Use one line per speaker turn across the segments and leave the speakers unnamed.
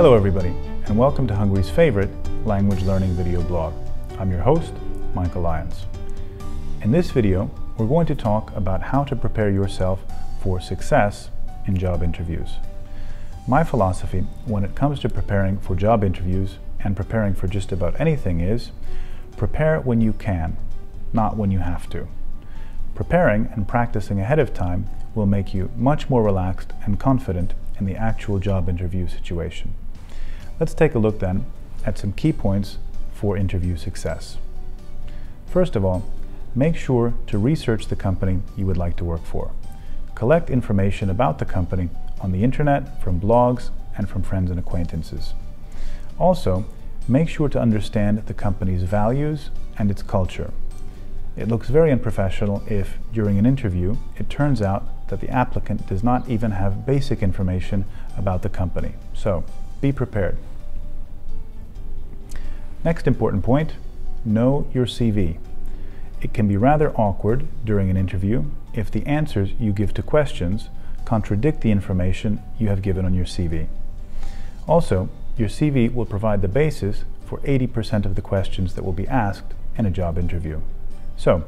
Hello everybody, and welcome to Hungary's favorite language learning video blog. I'm your host, Michael Lyons. In this video, we're going to talk about how to prepare yourself for success in job interviews. My philosophy when it comes to preparing for job interviews and preparing for just about anything is, prepare when you can, not when you have to. Preparing and practicing ahead of time will make you much more relaxed and confident in the actual job interview situation. Let's take a look then at some key points for interview success. First of all, make sure to research the company you would like to work for. Collect information about the company on the internet, from blogs, and from friends and acquaintances. Also, make sure to understand the company's values and its culture. It looks very unprofessional if, during an interview, it turns out that the applicant does not even have basic information about the company. So, be prepared. Next important point, know your CV. It can be rather awkward during an interview if the answers you give to questions contradict the information you have given on your CV. Also, your CV will provide the basis for 80% of the questions that will be asked in a job interview. So,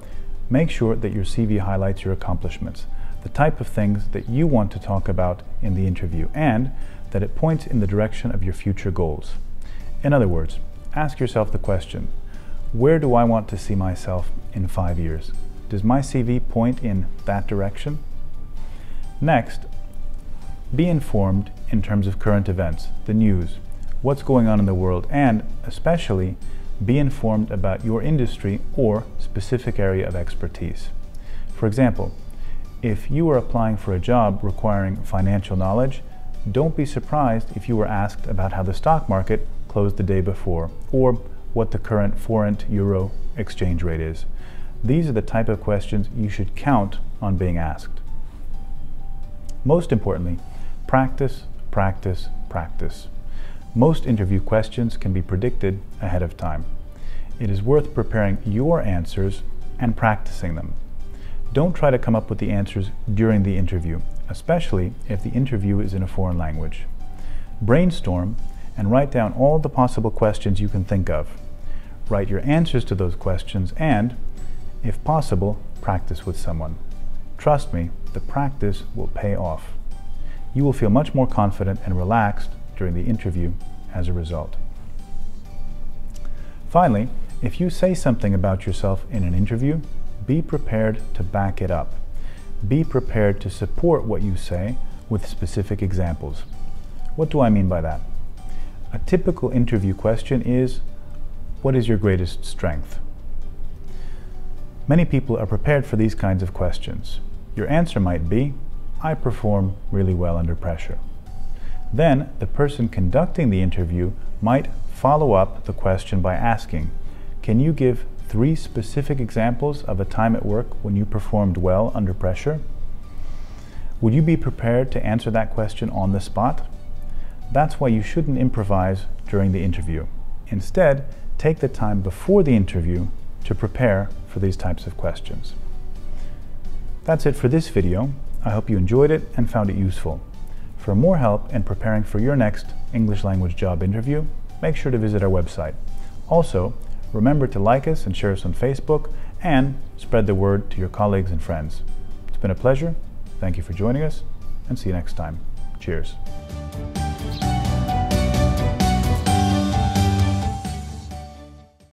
make sure that your CV highlights your accomplishments, the type of things that you want to talk about in the interview, and that it points in the direction of your future goals. In other words, ask yourself the question, where do I want to see myself in 5 years? Does my CV point in that direction? Next, be informed in terms of current events, the news, what's going on in the world, and especially be informed about your industry or specific area of expertise. For example, if you are applying for a job requiring financial knowledge, don't be surprised if you were asked about how the stock market closed the day before, or what the current forint-euro exchange rate is. These are the type of questions you should count on being asked. Most importantly, practice, practice, practice. Most interview questions can be predicted ahead of time. It is worth preparing your answers and practicing them. Don't try to come up with the answers during the interview, especially if the interview is in a foreign language. Brainstorm and write down all the possible questions you can think of. Write your answers to those questions and, if possible, practice with someone. Trust me, the practice will pay off. You will feel much more confident and relaxed during the interview as a result. Finally, if you say something about yourself in an interview, be prepared to back it up. Be prepared to support what you say with specific examples. What do I mean by that? A typical interview question is, what is your greatest strength? Many people are prepared for these kinds of questions. Your answer might be, I perform really well under pressure. Then the person conducting the interview might follow up the question by asking, can you give 3 specific examples of a time at work when you performed well under pressure? Would you be prepared to answer that question on the spot? That's why you shouldn't improvise during the interview. Instead, take the time before the interview to prepare for these types of questions. That's it for this video. I hope you enjoyed it and found it useful. For more help in preparing for your next English language job interview, make sure to visit our website. Also, remember to like us and share us on Facebook and spread the word to your colleagues and friends. It's been a pleasure. Thank you for joining us, and see you next time. Cheers.